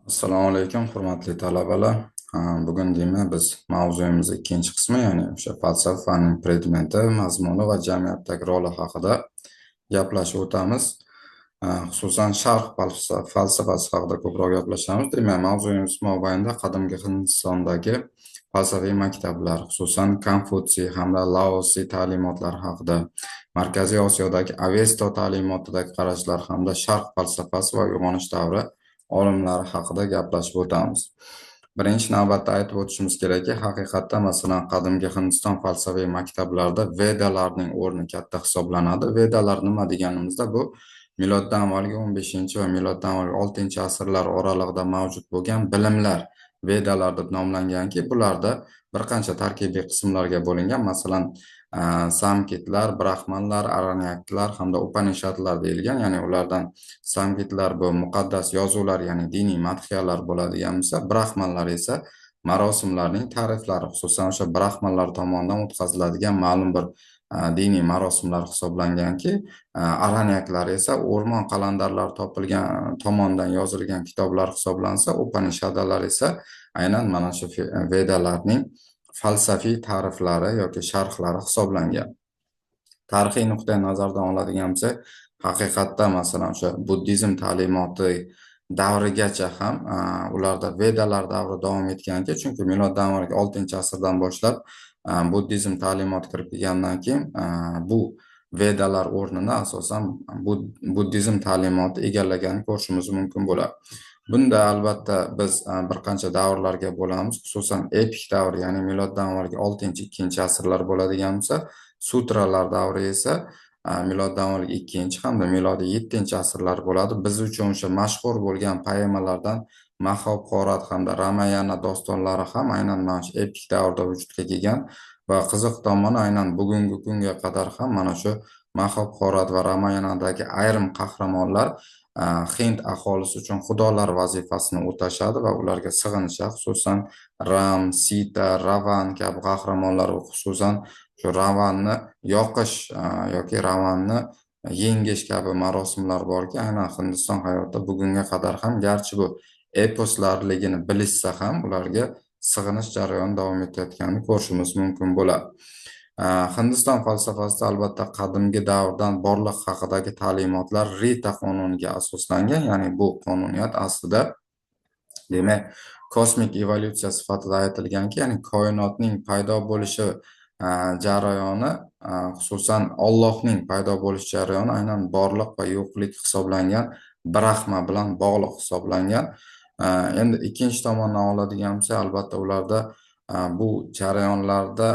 Assalomu alaykum, hurmatli talabalar. Bugun demak biz mavzuyimiz ikkinchi qismi, ya'ni o'sha falsafa fanining predmeti, mazmuni va jamiyatdagi roli haqida gaplashib o'tamiz. Xususan sharq falsafasi haqida ko'proq gaplashamiz. Demak, mavzuyimiz mobaynida qadimgi Hindistondagi falsafiy maktablar, xususan Konfutsiy hamda Laosi ta'limotlari haqida, Markaziy Osiyodagi Avesto ta'limotidagi qarashlar hamda sharq falsafasi va uyg'onish davri olimlari haqida gaplashib o'tamiz. Birinchi navbatda aytib o'tishimiz kerakki, haqiqatda masalan qadimgi Hindiston falsafiy maktablarida Vedalarning o'rni katta hisoblanadi. Vedalar nima deganimizda, bu miloddan avvalgi 15 va miloddan avvalgi 6 asrlar oralig'ida mavjud bo'lgan bilimlar Vedalar deb nomlanganki, bularda bir qancha tarkibiy qismlarga bo'lingan. Masalan, samkitlar, brahmanlar, aranyaklar hamda upanishadlar deyilgan. Ya'ni ulardan samgitlar bu muqaddas yozuvlar, ya'ni diniy madhiyalar bo'ladigan bo'lsa, brahmanlar esa marosimlarning ta'riflari, xususan o'sha brahmanlar tomonidan o'tkaziladigan ma'lum bir diniy marosimlar hisoblanganki, aranyaklar esa o'rmon qalandarlari topilgan tomonidan yozilgan kitoblar hisoblansa, upanishadalar esa aynan mana shu Vedalarning falsafiy ta'riflari yoki sharhlari hisoblangan. Tarixiy nuqtai nazardan oladigan bo'lsak, haqiqatda masalan o'sha buddizm ta'limoti davrigacha ham ularda Vedalar davri davom etganki, chunki miloddan avvalgi 6 asrdan boshlab buddizm ta'limoti kirib kelgandan keyin bu Vedalar o'rnini asosan buddizm ta'limoti egallaganini ko'rishimiz mumkin bo'ladi. Bunda albatta biz bir qancha davrlarga bo'lamiz, xususan epik davr, ya'ni miloddan avvalgi 6-2 asrlar bo'ladigan bo'lsa, sutralar davri esa miloddan avvalgi 2 hamda milodiy 7 asrlar bo'ladi. Biz uchun o'sha mashhur bo'lgan poemalardan Mahabharat hamda Ramayana dostonlari ham aynan mana shu epik davrda vujudga kelgan va qiziq tomoni aynan bugungi kunga qadar ham mana shu Mahabharat va Ramayanadagi ayrim qahramonlar Hind aholisi uchun xudolar vazifasini o'tashadi va ularga sig'inishadi. Xususan Ram, Sita, Ravan kabi qahramonlar, xususan shu Ravanni yoqish yoki Ravanni yengish kabi marosimlar borki, aynan Hindiston hayotida bugunga qadar ham, garchi bu eposlarligini bilishsa ham, ularga sig'inish jarayoni davom etayotganini ko'rishimiz mumkin bo'ladi. Hindiston falsafasida albatta qadimgi davrdan borliq haqidagi ta'limotlar Rita qonuniga asoslangan, ya'ni bu qonuniyat aslida demak kosmik evolyutsiya sifatida aytilganki, ya'ni koinotning paydo bo'lishi jarayoni, xususan Allohning paydo bo'lish jarayoni aynan borliq va yo'qlik hisoblangan Brahma bilan bog'liq hisoblangan. Endi ikkinchi tomondan oladigan bo'lsa, albatta ularda bu jarayonlarda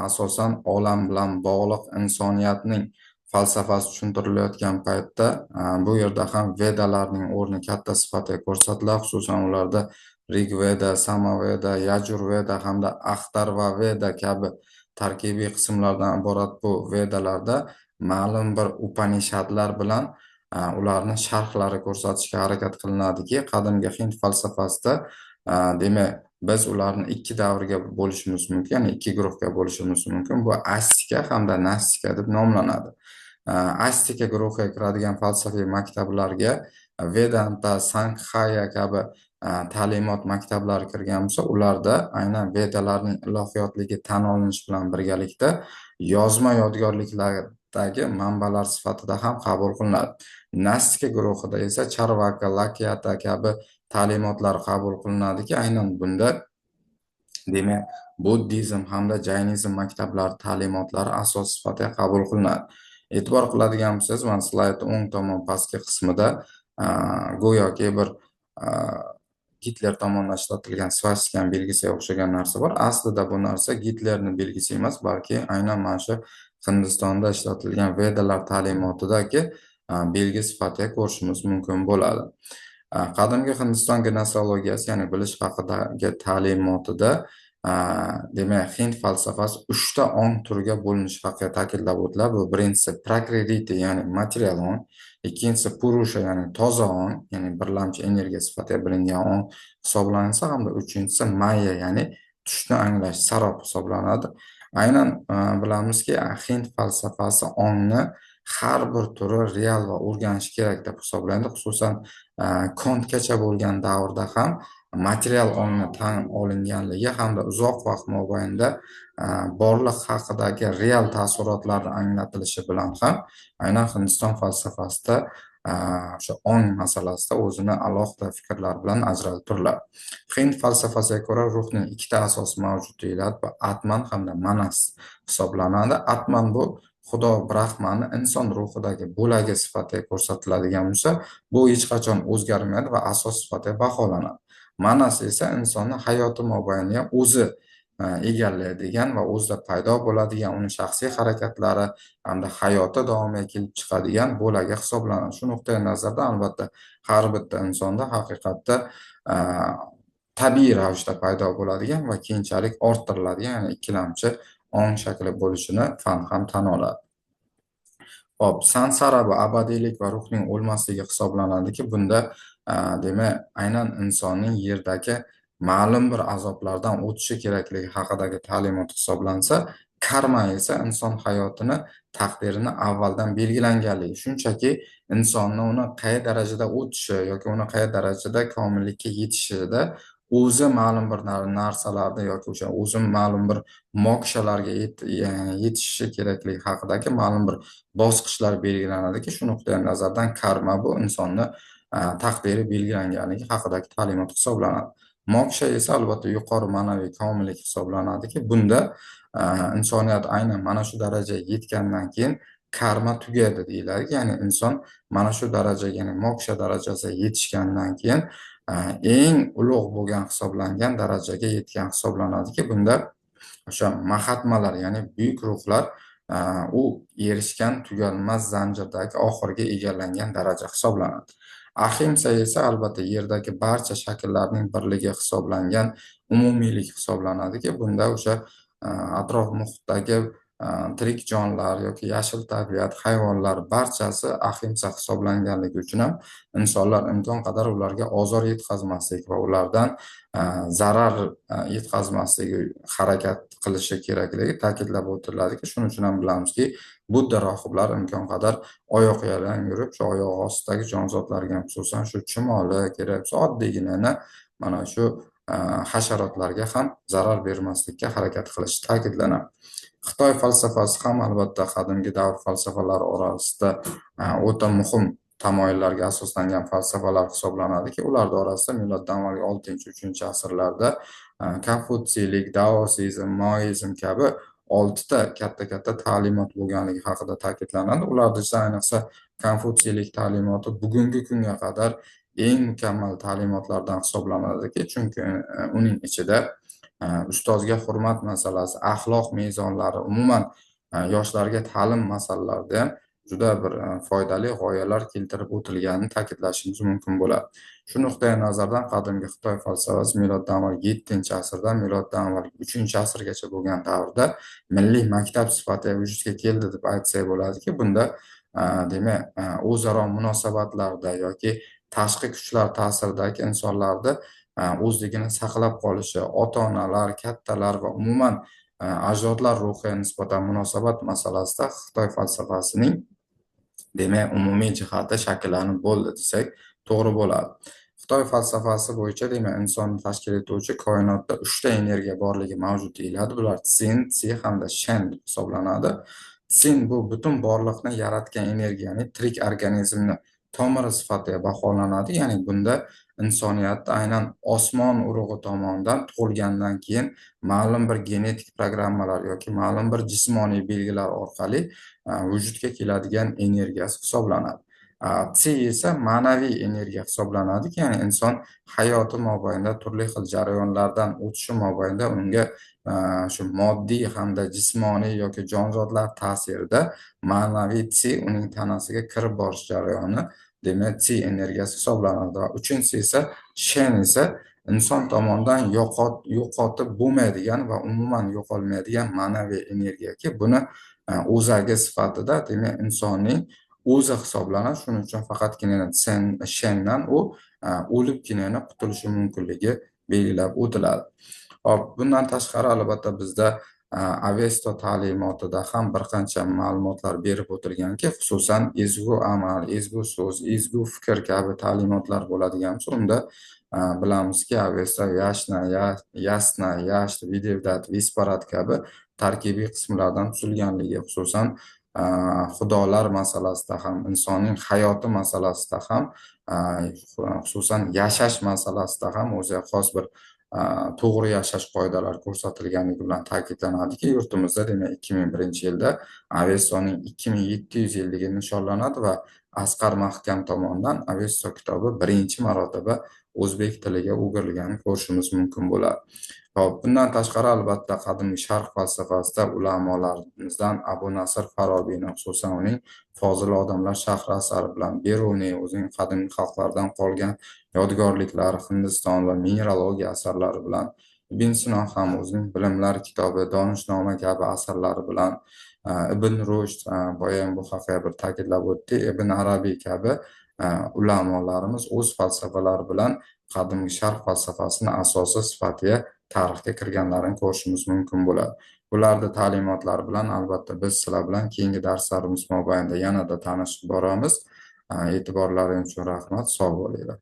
asosan olam bilan bog'liq insoniyatning falsafasi tushuntirilayotgan paytda bu yerda ham Vedalarning o'rni katta sifatida ko'rsatiladi. Xususan ularda Rigveda, Samaveda, Yajurveda hamda Ahtarva Veda kabi tarkibiy qismlardan iborat bu Vedalarda ma'lum bir upanishadlar bilan ularni sharhlari ko'rsatishga harakat qilinadiki, qadimgi Hind falsafasida demak biz ularni ikki davrga bo'lishimiz mumkin, ya'ni ikki guruhga bo'lishimiz mumkin. Bu astika hamda nastika deb nomlanadi. Astika guruhiga kiradigan falsafiy maktablarga Vedanta, Sankhya kabi ta'limot maktablari kirgan bo'lsa, ularda aynan Vedalarning ilohiyotligi tan olinish bilan birgalikda yozma yodgorliklardagi manbalar sifatida ham qabul qilinadi. Nastika guruhida esa Charvaka, Lakyata kabi ta'limotlar qabul qilinadiki, aynan bunda demak buddizm hamda jaynizm maktablari ta'limotlari asos sifatida qabul qilinadi. E'tibor qiladigan bo'lsangiz, mana slayd o'ng tomon pastki qismida go'yoki bir Gitler tomonidan ishlatilgan svastikani belgisiga o'xshagan narsa bor. Aslida bu narsa Gitlerning belgisi emas, balki aynan mana shu Hindistonda ishlatilgan Vedalar ta'limotidagi belgi sifatida ko'rishimiz mumkin bo'ladi. Qadimgi Hindiston gnoseologiyasi, ya'ni bilish haqidagi ta'limotida demak Hind falsafasi 3 ta ong turiga bo'linishi haqida ta'kidlab o'tiladi. Bu birinchisi Prakriti, ya'ni material ong, ikkinchisi Purusha, ya'ni toza ong, ya'ni birlamchi energiya sifatida bilingan ong hisoblansa, hamda uchinchisi Maya, ya'ni tushni anglash, sarob hisoblanadi. Aynan bilamizki, Hind falsafasi ongni har bir turi real va o'rganish kerak deb hisoblanadi. Xususan, Kontgacha bo'lgan davrda ham material ongni tan olinganligi hamda uzoq vaqt mobaynida borliq haqidagi real taassurotlarni anglatilishi bilan ham aynan Hindiston falsafasida o'sha ong masalasida o'zini alohida fikrlar bilan ajralib turadi. Hind falsafasiga ko'ra ruhning ikkita asosiy mavjud deyiladi va atman hamda manas hisoblanadi. Atman bu Xudo Brahmani inson ruhidagi bo'lagi sifatida ko'rsatiladigan bo'lsa, bu hech qachon o'zgarmaydi va asos sifatida baholanadi. Manas esa insonni hayoti mobaynida o'zi egallaydigan va o'zida paydo bo'ladigan uning shaxsiy harakatlari hamda hayoti davomiga kelib chiqadigan bo'lagi hisoblanadi. Shu nuqtai nazardan albatta har bitta insonda haqiqatda tabiiy ravishda paydo bo'ladigan va keyinchalik orttiriladigan, ya'ni ikkilamchi ong shakli bo'lishini fan ham tan oladi. Hop, sansara bu abadiylik va ruhning o'lmasligi hisoblanadiki, bunda demak, aynan insonning yerdagi ma'lum bir azoblardan o'tishi kerakligi haqidagi ta'limot hisoblansa, karma esa inson hayotini, taqdirini avvaldan belgilanganligi. Shunchaki insonni uni qay darajada o'tishi yoki uni qay darajada komillikka yetishida o'zi ma'lum bir narsalarni yoki o'sha o'zi ma'lum bir mokshalarga yetishishi kerakligi haqidagi ma'lum bir bosqichlar belgilanadiki, shu nuqtai nazardan karma bu insonni taqdiri belgilanganligi haqidagi ta'limot hisoblanadi. Moksha esa albatta yuqori ma'naviy komillik hisoblanadiki, bunda insoniyat aynan mana shu darajaga yetgandan keyin karma tugaydi deyiladi. Ya'ni inson mana shu darajaga, ya'ni moksha darajasiga yetishgandan keyin eng ulug' bo'lgan hisoblangan darajaga yetgan hisoblanadiki, bunda o'sha mahatmalar, ya'ni buyuk ruhlar u erishgan tugalmas zanjirdagi oxirgi egallangan daraja hisoblanadi. Ahimsa esa albatta yerdagi barcha shakllarning birligi hisoblangan umumiylik hisoblanadiki, bunda o'sha atrof muhitdagi tirik jonlar yoki yashil tabiat, hayvonlar barchasi ahimsa hisoblanganligi uchun ham insonlar imkon qadar ularga ozor yetkazmaslik va ulardan zarar yetkazmasligi harakat qilishi kerakligi ta'kidlab o'tiladiki, shuning uchun ham bilamizki, Budda rohiblar imkon qadar oyoq yalang yurib, shu oyoq ostidagi jonzotlarga, xususan shu chumoli kerak bo'lsa oddiygina mana shu hasharotlarga ham zarar bermaslikka harakat qilishi ta'kidlanadi. Xitoy falsafasi ham albatta qadimgi davr falsafalari orasida o'ta muhim tamoyillarga asoslangan falsafalar hisoblanadiki, ular orasida miloddan avvalgi 6-3 asrlarda konfutsiylik, daosizm, maoizm kabi 6 ta katta ta'limot bo'lganligi haqida ta'kidlanadi. Ularda esa ayniqsa konfutsiylik ta'limoti bugungi kunga qadar eng mukammal ta'limotlardan hisoblanadiki, chunki uning ichida ustozga hurmat masalasi, axloq mezonlari, umuman yoshlarga ta'lim masalalarida ham juda bir foydali g'oyalar keltirib o'tilganini ta'kidlashimiz mumkin bo'ladi. Shu nuqtai nazardan qadimgi Xitoy falsafasi miloddan avval 7-asrdan miloddan avval 3-asrgacha bo'lgan davrda milliy maktab sifatida vujudga keldi deb aytsak bo'ladiki, bunda demak, o'zaro munosabatlarda yoki tashqi kuchlar ta'siridagi insonlarda o'zligini saqlab qolishi, ota-onalar, kattalar va umuman ajdodlar ruhiga nisbatan munosabat masalasida Xitoy falsafasining demak umumiy jihati shakllanib bo'ldi desak to'g'ri bo'ladi. Xitoy falsafasi bo'yicha demak insonni tashkil etuvchi koinotda 3 ta energiya borligi mavjud deyiladi. Bular Tsin, Tsi hamda Shen deb hisoblanadi. Tsin bu butun borliqni yaratgan energiya, ya'ni tirik organizmni tomiri sifatida baholanadi. Ya'ni bunda insoniyatda aynan osmon urug'i tomonidan tug'ilgandan keyin ma'lum bir genetik programmalar yoki ma'lum bir jismoniy belgilar orqali vujudga keladigan energiyasi hisoblanadi. Tsi esa ma'naviy energiya hisoblanadiki, ya'ni inson hayoti mobaynida turli xil jarayonlardan o'tishi mobaynida unga shu moddiy hamda jismoniy yoki jonzotlar ta'sirida ma'naviy Tsi uning tanasiga kirib borish jarayoni demak Tsi energiyasi hisoblanadi. Va uchinchisi esa Shen esa inson tomonidan yo'qotib bo'lmaydigan va umuman yo'qolmaydigan ma'naviy energiyaki, buni o'zagi sifatida demak insonning o'zi hisoblanadi. Shuning uchun faqatgina Shendan u o'libgina qutulishi mumkinligi belgilab o'tiladi. Hop, bundan tashqari albatta bizda Avesto ta'limotida ham bir qancha ma'lumotlar berib o'tilganki, xususan ezgu amal, ezgu so'z, ezgu fikr kabi ta'limotlar bo'ladigan bo'lsa, unda bilamizki, Avesto yasna, yasht, videvdat, visparat kabi tarkibiy qismlardan tuzilganligi, xususan xudolar masalasida ham, insonning hayoti masalasida ham, xususan yashash masalasida ham o'ziga xos bir to'g'ri yashash qoidalari ko'rsatilganligi bilan ta'kidlanadiki, yurtimizda demak 2001-yilda Avestoning 2700 yilligi nishonlanadi va Asqar Mahkam tomonidan Avesto kitobi birinchi marotaba o'zbek tiliga o'girilganini ko'rishimiz mumkin bo'ladi. Hop, bundan tashqari albatta qadimgi sharq falsafasida ulamolarimizdan Abu Nasr Farobiyni, xususan uning Fozil odamlar shahri asari bilan Beruniy o'zining qadimgi xalqlardan qolgan yodgorliklari, Hindiston va mineralogiya asarlari bilan, Ibn Sino ham o'zining bilimlar kitobi Donishnoma kabi asarlari bilan, Ibn Rushd boya bu haqida bir ta'kidlab o'tdi, Ibn Arabiy kabi ulamolarimiz o'z falsafalari bilan qadimgi sharq falsafasini asosi sifatida tarixga kirganlarini ko'rishimiz mumkin bo'ladi. Bularni ta'limotlari bilan albatta biz sizlar bilan keyingi darslarimiz mobaynida yanada tanishib boramiz. E'tiborlaringiz uchun rahmat, sog' bo'linglar.